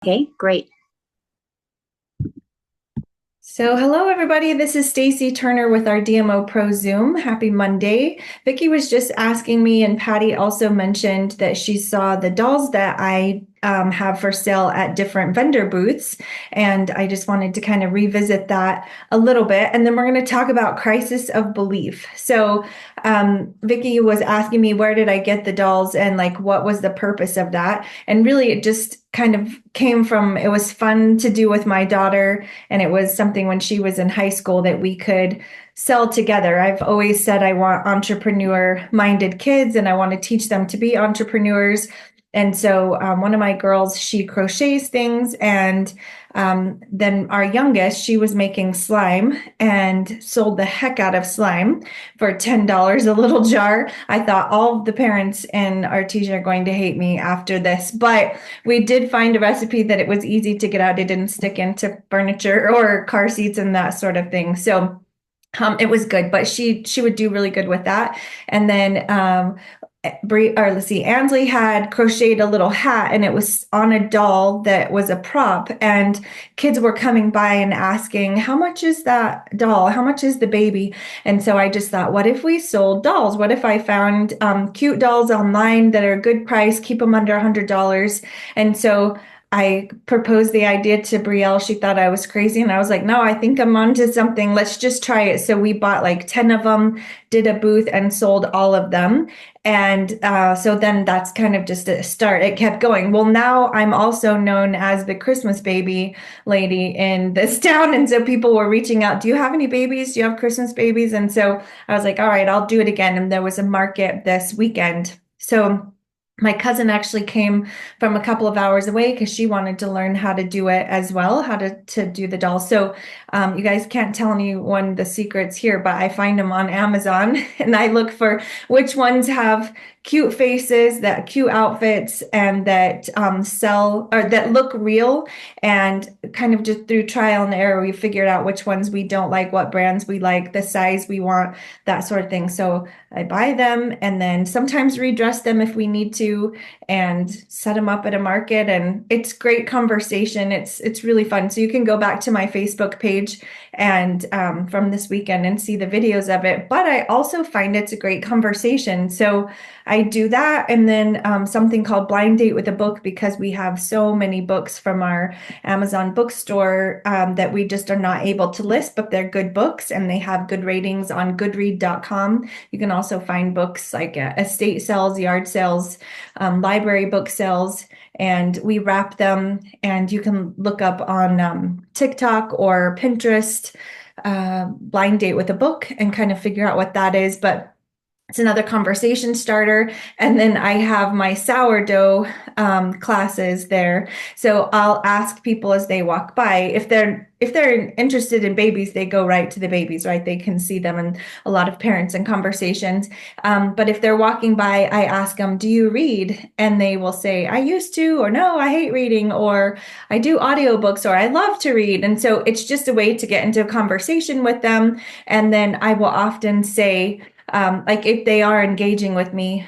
Okay, great. So, hello everybody. This is Stacy Turner with our DMOpro Zoom. Happy Monday. Vicki was just asking me, and Patty also mentioned that she saw the dolls that I have for sale at different vendor booths. And I just wanted to kind of revisit that a little bit. And then we're going to talk about crisis of belief. So, Vicki was asking me, where did I get the dolls and like what was the purpose of that? And really, it just kind of came from it was fun to do with my daughter, and it was something when she was in high school that we could sell together. I've always said I want entrepreneur minded kids and I want to teach them to be entrepreneurs. And so one of my girls, she crochets things, and then our youngest, she was making slime and sold the heck out of slime for $10 a little jar. I thought all of the parents in Artesia are going to hate me after this, but we did find a recipe that it was easy to get out. It didn't stick into furniture or car seats and that sort of thing. So it was good, but she would do really good with that. And then or let's see, Ansley had crocheted a little hat, and it was on a doll that was a prop. And kids were coming by and asking, "How much is that doll? How much is the baby?" And so I just thought, what if we sold dolls? What if I found cute dolls online that are a good price, keep them under $100? And so I proposed the idea to Brielle. She thought I was crazy. And I was like, no, I think I'm onto something. Let's just try it. So we bought like 10 of them, did a booth, and sold all of them. And so then that's kind of just a start. It kept going. Well, now I'm also known as the Christmas baby lady in this town. And so people were reaching out, do you have any babies? Do you have Christmas babies? And so I was like, all right, I'll do it again. And there was a market this weekend. So my cousin actually came from a couple of hours away because she wanted to learn how to do it as well, how to do the dolls. So you guys can't tell anyone the secrets here, but I find them on Amazon and I look for which ones have cute faces, that cute outfits, and that sell or that look real. And kind of just through trial and error, we figured out which ones we don't like, what brands we like, the size we want, that sort of thing. So I buy them and then sometimes redress them if we need to and set them up at a market, and it's great conversation. It's really fun. So you can go back to my Facebook page and from this weekend and see the videos of it. But I also find it's a great conversation. So I do that, and then something called Blind Date with a Book, because we have so many books from our Amazon bookstore that we just are not able to list, but they're good books and they have good ratings on goodread.com. You can also find books like estate sales, yard sales, library book sales, and we wrap them. And you can look up on TikTok or Pinterest, Blind Date with a Book, and kind of figure out what that is. But it's another conversation starter. And then I have my sourdough classes there. So I'll ask people as they walk by if they're interested in babies, they go right to the babies, right? They can see them, and a lot of parents and conversations. But if they're walking by, I ask them, "Do you read?" And they will say, "I used to," or "No, I hate reading," or "I do audiobooks," or "I love to read." And so it's just a way to get into a conversation with them. And then I will often say, like if they are engaging with me,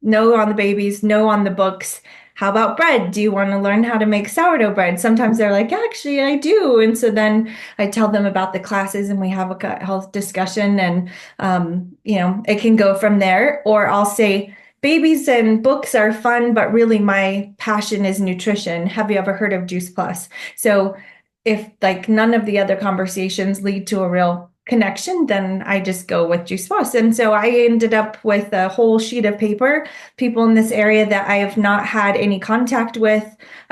no on the babies, no on the books. How about bread? Do you want to learn how to make sourdough bread? Sometimes they're like, actually, I do. And so then I tell them about the classes and we have a gut health discussion, and, it can go from there. Or I'll say, babies and books are fun, but really my passion is nutrition. Have you ever heard of Juice Plus? So if like none of the other conversations lead to a real connection, then I just go with Juice Plus. And so I ended up with a whole sheet of paper, people in this area that I have not had any contact with.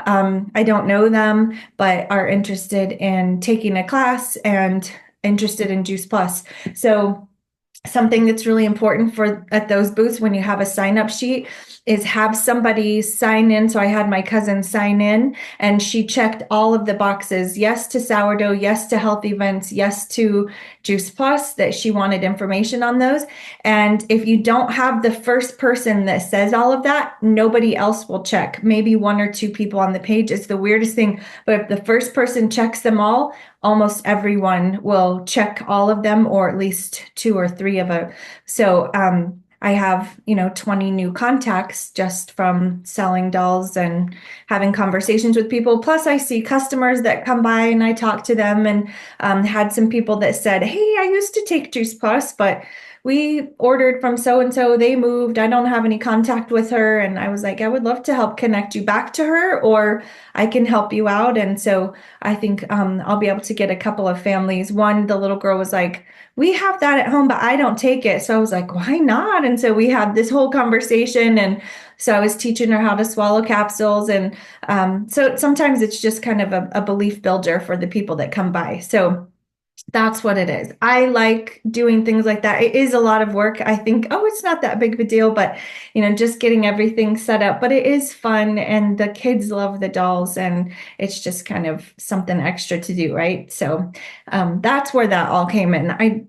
I don't know them, but are interested in taking a class and interested in Juice Plus. So something that's really important for at those booths when you have a sign up sheet is have somebody sign in. So I had my cousin sign in, and she checked all of the boxes. Yes to sourdough, yes to health events, yes to Juice Plus, that she wanted information on those. And if you don't have the first person that says all of that, nobody else will check. Maybe one or two people on the page. It's the weirdest thing. But if the first person checks them all, almost everyone will check all of them, or at least two or three of them. So I have, 20 new contacts just from selling dolls and having conversations with people. Plus, I see customers that come by and I talk to them, and had some people that said, "Hey, I used to take Juice Plus, but we ordered from so and so, they moved. I don't have any contact with her." And I was like, I would love to help connect you back to her, or I can help you out. And so I think I'll be able to get a couple of families. One, the little girl was like, "We have that at home, but I don't take it." So I was like, "Why not?" And so we had this whole conversation. And so I was teaching her how to swallow capsules. And so sometimes it's just kind of a belief builder for the people that come by. So that's what it is. I like doing things like that. It is a lot of work. I think, oh, it's not that big of a deal, but just getting everything set up. But it is fun, and the kids love the dolls, and it's just kind of something extra to do, right? So that's where that all came in.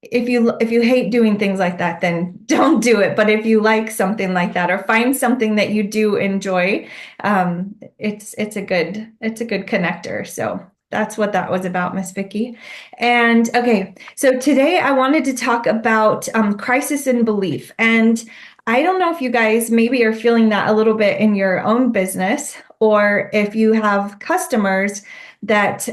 If you hate doing things like that, then don't do it. But if you like something like that, or find something that you do enjoy, it's a good connector. So that's what that was about, Miss Vicky. And okay, so today I wanted to talk about crisis in belief. And I don't know if you guys maybe are feeling that a little bit in your own business, or if you have customers that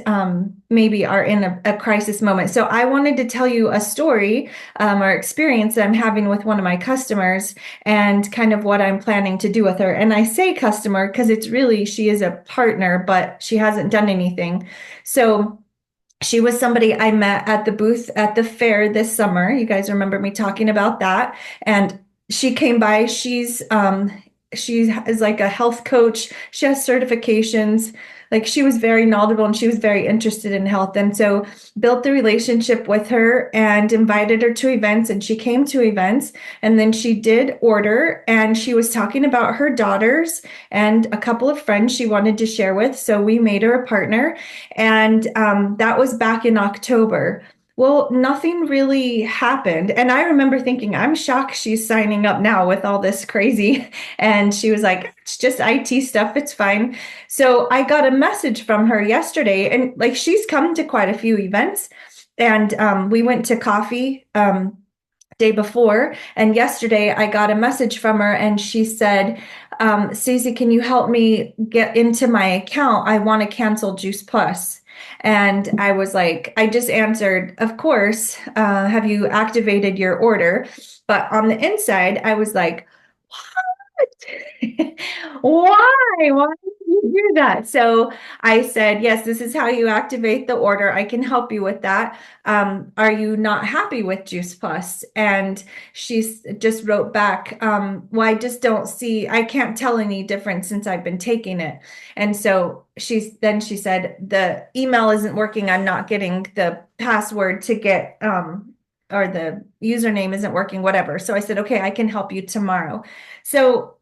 maybe are in a crisis moment. So I wanted to tell you a story or experience that I'm having with one of my customers, and kind of what I'm planning to do with her. And I say customer because she is a partner, but she hasn't done anything. So she was somebody I met at the booth at the fair this summer. You guys remember me talking about that. And she came by. She is like a health coach. She has certifications. Like, she was very knowledgeable, and she was very interested in health. And so built the relationship with her and invited her to events, and she came to events, and then she did order, and she was talking about her daughters and a couple of friends she wanted to share with. So we made her a partner, and that was back in October. Well, nothing really happened. And I remember thinking, I'm shocked she's signing up now with all this crazy. And she was like, "It's just IT stuff. It's fine." So I got a message from her yesterday, and like, she's come to quite a few events. And we went to coffee day before. And yesterday I got a message from her, and she said, "Stacey, can you help me get into my account? I want to cancel Juice Plus." And I was like, I just answered, "Of course. Have you activated your order?" But on the inside, I was like, Why did you do that? So I said, "Yes, this is how you activate the order. I can help you with that. Are you not happy with Juice Plus?" And just wrote back, "Well, I just don't see, I can't tell any difference since I've been taking it." And so she said, "The email isn't working. I'm not getting the password to get, or the username isn't working, whatever." So I said, "Okay, I can help you tomorrow." So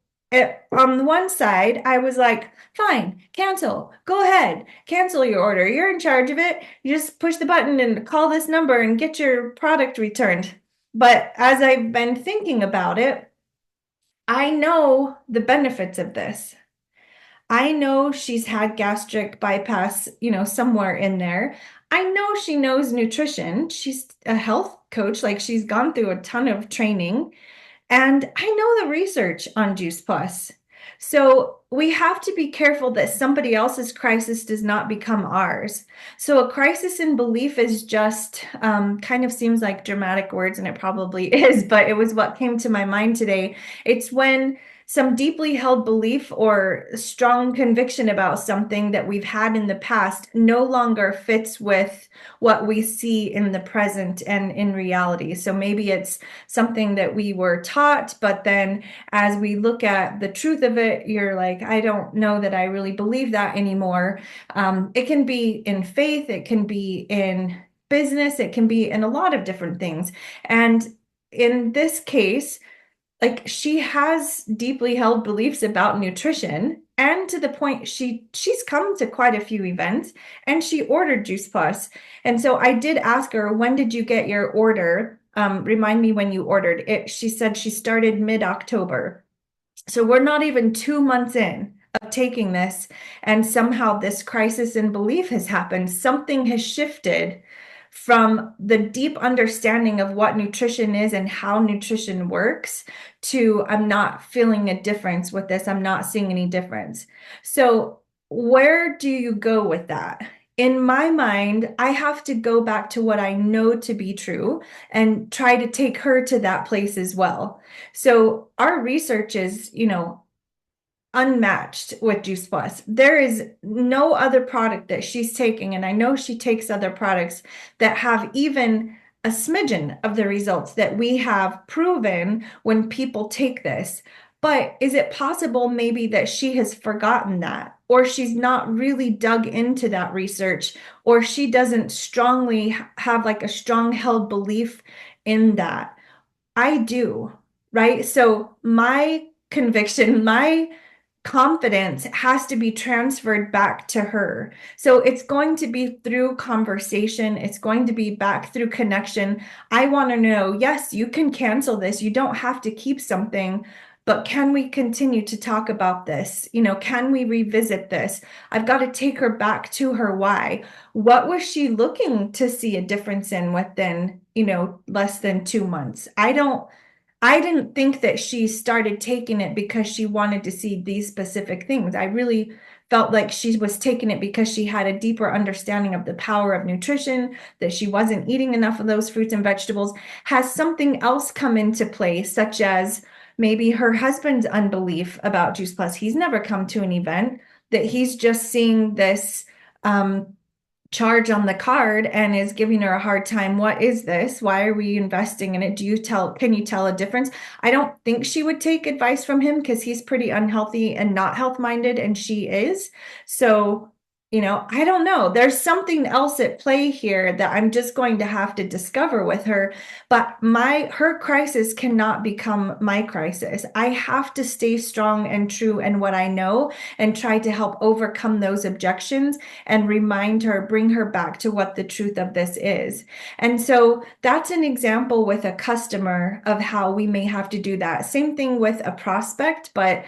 on one side, I was like, "Fine, cancel. Go ahead, cancel your order. You're in charge of it. You just push the button and call this number and get your product returned." But as I've been thinking about it, I know the benefits of this. I know she's had gastric bypass, somewhere in there. I know she knows nutrition. She's a health coach, like, she's gone through a ton of training. And I know the research on Juice Plus. So we have to be careful that somebody else's crisis does not become ours. So a crisis in belief is just kind of seems like dramatic words, and it probably is, but it was what came to my mind today. It's when some deeply held belief or strong conviction about something that we've had in the past no longer fits with what we see in the present and in reality. So maybe it's something that we were taught, but then as we look at the truth of it, you're like, "I don't know that I really believe that anymore." It can be in faith, it can be in business, it can be in a lot of different things. And in this case, like, she has deeply held beliefs about nutrition, and to the point she's come to quite a few events, and she ordered Juice Plus. And so I did ask her, "When did you get your order? Remind me when you ordered it." She said she started mid-October. So we're not even 2 months in of taking this, and somehow this crisis in belief has happened. Something has shifted from the deep understanding of what nutrition is and how nutrition works to I'm not feeling a difference with this. I'm not seeing any difference. So, where do you go with that? In my mind, I have to go back to what I know to be true and try to take her to that place as well. So, our research is, unmatched with Juice Plus. There is no other product that she's taking, and I know she takes other products that have even a smidgen of the results that we have proven when people take this. But is it possible maybe that she has forgotten that, or she's not really dug into that research, or she doesn't strongly have like a strong held belief in that? I do, right? So my conviction, my confidence has to be transferred back to her. So it's going to be through conversation, it's going to be back through connection. I want to know, yes, you can cancel this. You don't have to keep something, but can we continue to talk about this? Can we revisit this? I've got to take her back to her why. What was she looking to see a difference in within, less than 2 months? I didn't think that she started taking it because she wanted to see these specific things. I really felt like she was taking it because she had a deeper understanding of the power of nutrition, that she wasn't eating enough of those fruits and vegetables. Has something else come into play, such as maybe her husband's unbelief about Juice Plus? He's never come to an event, that he's just seeing this charge on the card and is giving her a hard time. What is this? Why are we investing in it? Can you tell a difference? I don't think she would take advice from him because he's pretty unhealthy and not health minded, and she is. So, I don't know. There's something else at play here that I'm just going to have to discover with her. But her crisis cannot become my crisis. I have to stay strong and true in what I know and try to help overcome those objections and remind her, bring her back to what the truth of this is. And so that's an example with a customer of how we may have to do that. Same thing with a prospect, but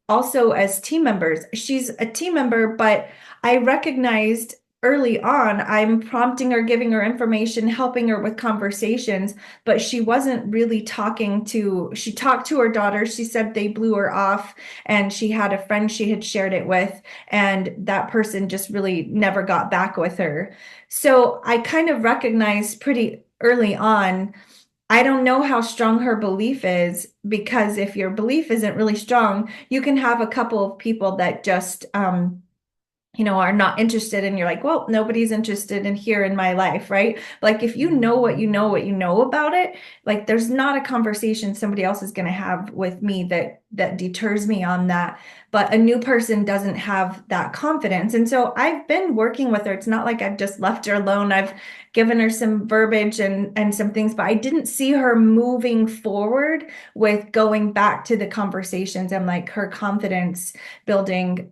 also as team members. She's a team member, but I recognized early on, I'm prompting her, giving her information, helping her with conversations, but she wasn't really she talked to her daughter. She said they blew her off, and she had a friend she had shared it with, and that person just really never got back with her. So I kind of recognized pretty early on, I don't know how strong her belief is, because if your belief isn't really strong, you can have a couple of people that just, are not interested, and you're like, well, nobody's interested in here in my life, right? Like if you know what you know about it, like there's not a conversation somebody else is going to have with me that deters me on that. But a new person doesn't have that confidence. And so I've been working with her. It's not like I've just left her alone. I've given her some verbiage and some things, but I didn't see her moving forward with going back to the conversations and like her confidence building,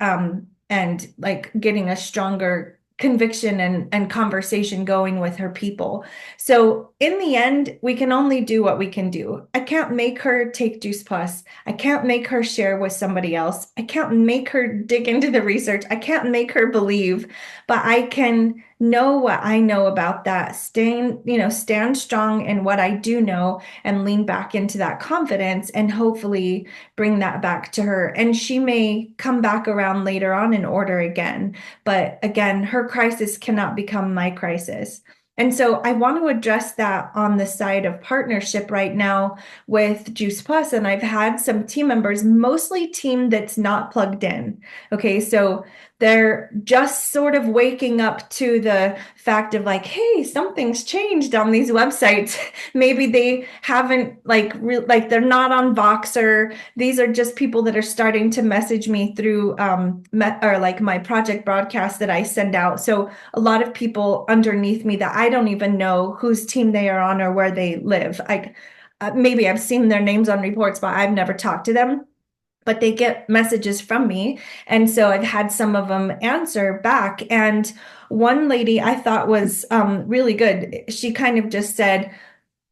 and like getting a stronger conviction and conversation going with her people. So in the end, we can only do what we can do. I can't make her take Juice Plus. I can't make her share with somebody else. I can't make her dig into the research. I can't make her believe, but I can know what I know about that. Stand strong in what I do know and lean back into that confidence and hopefully bring that back to her. And she may come back around later on and order again. But again, her crisis cannot become my crisis. And so I want to address that on the side of partnership right now with Juice Plus. And I've had some team members, mostly team that's not plugged in. Okay, so they're just sort of waking up to the fact of like, hey, something's changed on these websites. Maybe they haven't like they're not on Voxer. These are just people that are starting to message me through or like my project broadcast that I send out. So a lot of people underneath me that I don't even know whose team they are on or where they live. Maybe I've seen their names on reports, but I've never talked to them. But they get messages from me. And so I've had some of them answer back. And one lady I thought was really good. She kind of just said,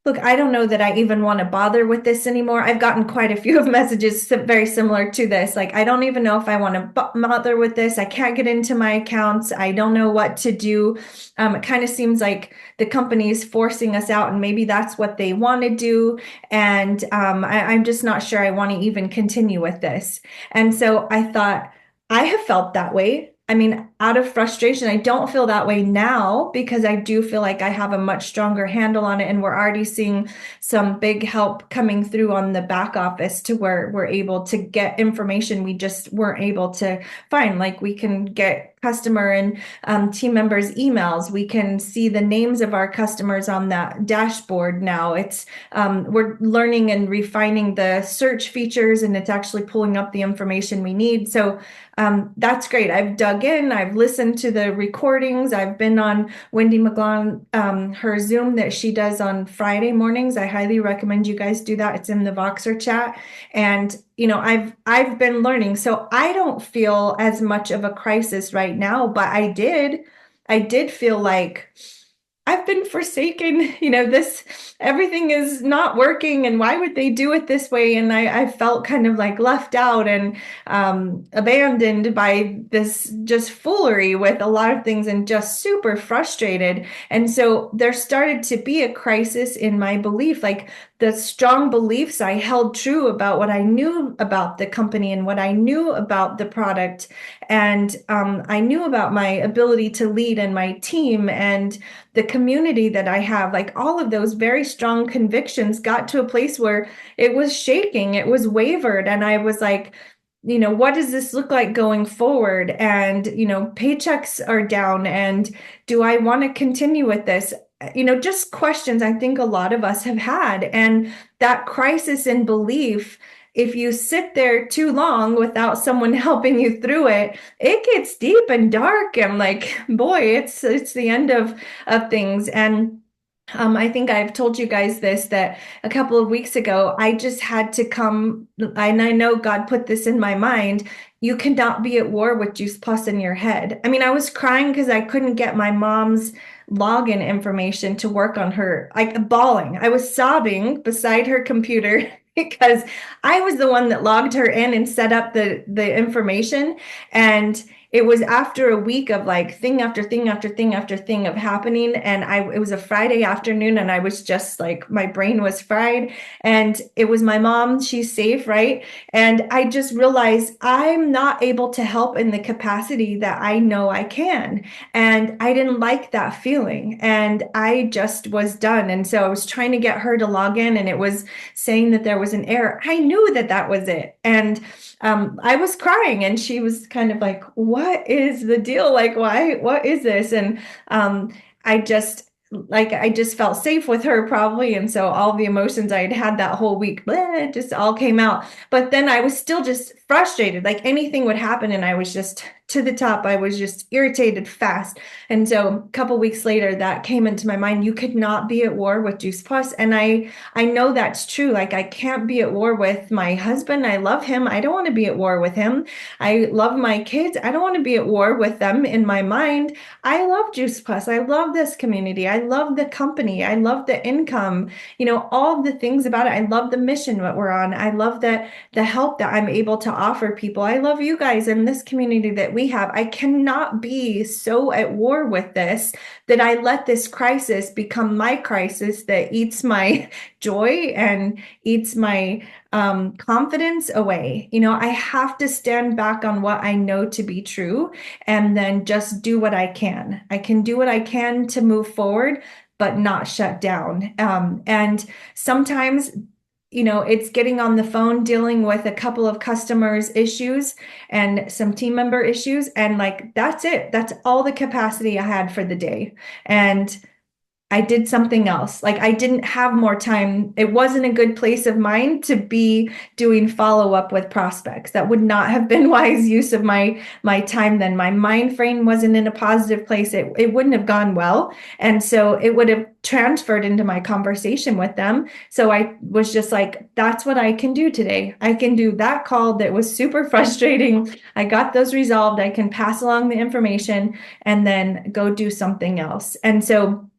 Look, I don't know that I even want to bother with this anymore. I've gotten quite a few of messages very similar to this. Like, I don't even know if I want to bother with this. I can't get into my accounts. I don't know what to do. It kind of seems like the company is forcing us out, and maybe that's what they want to do. And I'm just not sure I want to even continue with this. And so I thought, I have felt that way. I mean, out of frustration, I don't feel that way now because I do feel like I have a much stronger handle on it. And we're already seeing some big help coming through on the back office to where we're able to get information we just weren't able to find. Like we can get customer and team members' emails. We can see the names of our customers on that dashboard now. It's we're learning and refining the search features, and it's actually pulling up the information we need. So that's great. I've dug in, I've listened to the recordings. I've been on Wendy McGlon, her Zoom that she does on Friday mornings. I highly recommend you guys do that. It's in the Voxer chat. And I've been learning. So I don't feel as much of a crisis right now, but I did feel like I've been forsaken. This everything is not working, and why would they do it this way? And I felt kind of like left out and abandoned by this just foolery with a lot of things, and just super frustrated. And so there started to be a crisis in my belief, like the strong beliefs I held true about what I knew about the company and what I knew about the product. And I knew about my ability to lead and my team and the community that I have. Like all of those very strong convictions got to a place where it was shaking, it was wavered. And I was like, what does this look like going forward? And, paychecks are down. And do I want to continue with this? Just questions I think a lot of us have had. And that crisis in belief, if you sit there too long without someone helping you through it, it gets deep and dark. And like, boy, it's the end of things. And I think I've told you guys this, that a couple of weeks ago, I just had to come, and I know God put this in my mind. You cannot be at war with Juice Plus in your head. I mean, I was crying because I couldn't get my mom's login information to work on her, like bawling. I was sobbing beside her computer because I was the one that logged her in and set up the information. And it was after a week of like thing after thing after thing after thing of happening. And it was a Friday afternoon, and I was just like, my brain was fried. And it was my mom. She's safe, right? And I just realized I'm not able to help in the capacity that I know I can. And I didn't like that feeling. And I just was done. And so I was trying to get her to log in, and it was saying that there was an error. I knew that that was it. And I was crying, and she was kind of like, what is the deal? Like, why, what is this? And I just felt safe with her probably. And so all the emotions I had that whole week, bleh, just all came out. But then I was still just frustrated, like anything would happen. And I was just to the top. I was just irritated fast. And so a couple weeks later, that came into my mind. You could not be at war with Juice Plus. And I know that's true. Like I can't be at war with my husband. I love him. I don't want to be at war with him. I love my kids. I don't want to be at war with them in my mind. I love Juice Plus. I love this community. I love the company. I love the income, all the things about it. I love the mission that we're on. I love the help that I'm able to offer people. I love you guys and this community that we have. I cannot be so at war with this that I let this crisis become my crisis that eats my joy and eats my confidence away. I have to stand back on what I know to be true and then just do what I can. I can do what I can to move forward, but not shut down. And sometimes it's getting on the phone, dealing with a couple of customers' issues and some team member issues. And like, that's it. That's all the capacity I had for the day. And I did something else. Like I didn't have more time. It wasn't a good place of mind to be doing follow-up with prospects. That would not have been wise use of my time then. My mind frame wasn't in a positive place. It wouldn't have gone well. And so it would have transferred into my conversation with them. So I was just like, that's what I can do today. I can do that call that was super frustrating. I got those resolved. I can pass along the information and then go do something else. And so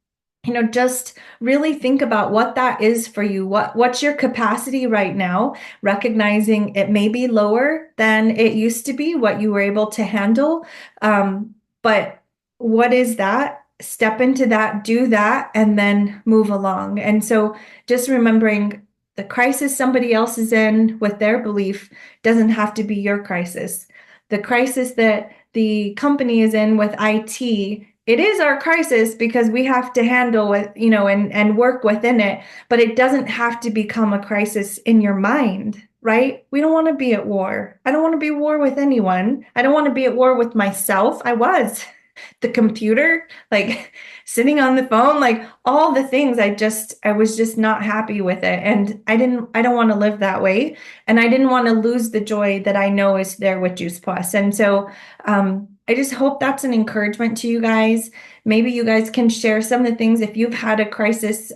just really think about what that is for you. What's your capacity right now? Recognizing it may be lower than it used to be, what you were able to handle. But what is that? Step into that, do that, and then move along. And so just remembering the crisis somebody else is in with their belief doesn't have to be your crisis. The crisis that the company is in with IT, it is our crisis because we have to handle it, and work within it, but it doesn't have to become a crisis in your mind, right? We don't want to be at war. I don't want to be at war with anyone. I don't want to be at war with myself. I was the computer, like sitting on the phone, like all the things. I was just not happy with it. And I don't want to live that way. And I didn't want to lose the joy that I know is there with Juice Plus. And so, I just hope that's an encouragement to you guys. Maybe you guys can share some of the things if you've had a crisis,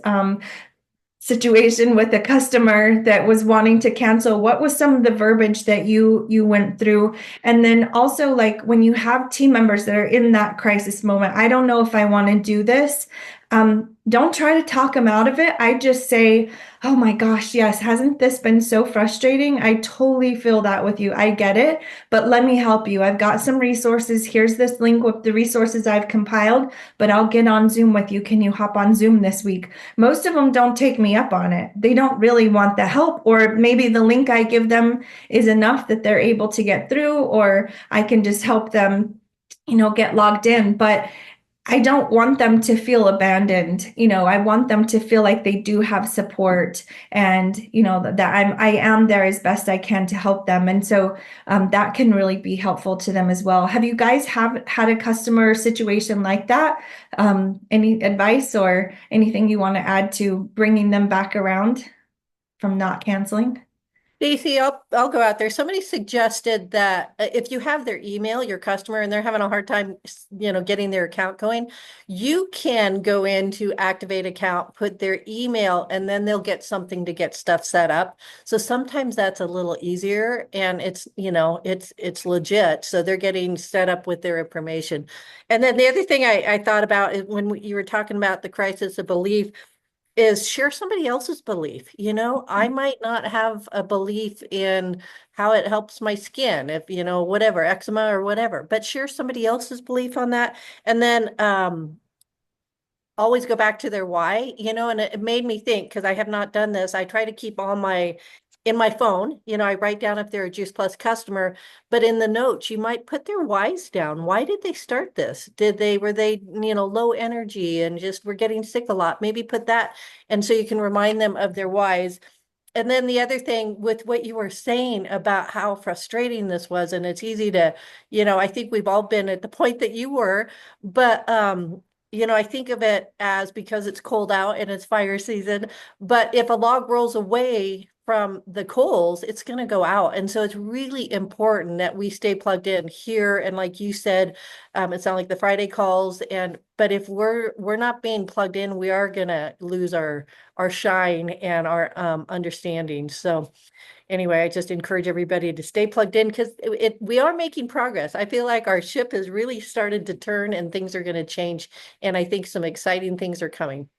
situation with a customer that was wanting to cancel. What was some of the verbiage that you went through? And then also, like, when you have team members that are in that crisis moment, I don't know if I want to do this. Don't try to talk them out of it. I just say, oh my gosh, yes, hasn't this been so frustrating? I totally feel that with you. I get it, but let me help you. I've got some resources. Here's this link with the resources I've compiled, but I'll get on Zoom with you. Can you hop on Zoom this week? Most of them don't take me up on it. They don't really want the help, or maybe the link I give them is enough that they're able to get through, or I can just help them, get logged in. But I don't want them to feel abandoned. I want them to feel like they do have support, and that I am there as best I can to help them. And so that can really be helpful to them as well. Have you guys have had a customer situation like that? Any advice or anything you want to add to bringing them back around from not canceling? Stacy, I'll go out there. Somebody suggested that if you have their email, your customer, and they're having a hard time, getting their account going, you can go into activate account, put their email, and then they'll get something to get stuff set up. So sometimes that's a little easier, and it's legit. So they're getting set up with their information. And then the other thing I thought about is when you were talking about the crisis of belief is share somebody else's belief. I might not have a belief in how it helps my skin, if, whatever, eczema or whatever, but share somebody else's belief on that. And then always go back to their why, and it made me think, because I have not done this. I try to keep all my in my phone, I write down if they're a Juice Plus customer, but in the notes, you might put their whys down. Why did they start this? Were they, low energy and just were getting sick a lot? Maybe put that. And so you can remind them of their whys. And then the other thing with what you were saying about how frustrating this was, and it's easy to, I think we've all been at the point that you were, but I think of it as, because it's cold out and it's fire season, but if a log rolls away from the coals, it's going to go out. And so it's really important that we stay plugged in here. And like you said, it sounds like the Friday calls. But if we're not being plugged in, we are going to lose our shine and our understanding. So anyway, I just encourage everybody to stay plugged in, because we are making progress. I feel like our ship has really started to turn and things are going to change. And I think some exciting things are coming.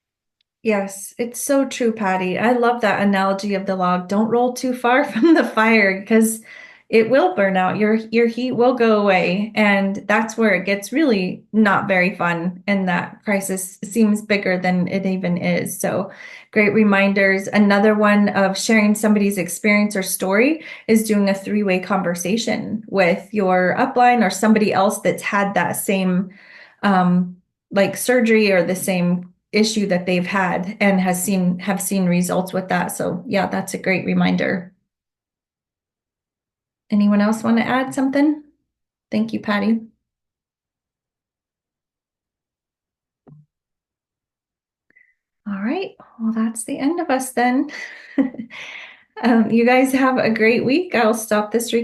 Yes, it's so true, Patty. I love that analogy of the log. Don't roll too far from the fire because it will burn out. Your heat will go away, and that's where it gets really not very fun, and that crisis seems bigger than it even is. So, great reminders. Another one of sharing somebody's experience or story is doing a three-way conversation with your upline or somebody else that's had that same like surgery or the same issue that they've had and have seen results with that. So yeah, that's a great reminder. Anyone else want to add something? Thank you, Patty. All right. Well, that's the end of us then. You guys have a great week. I'll stop this recording.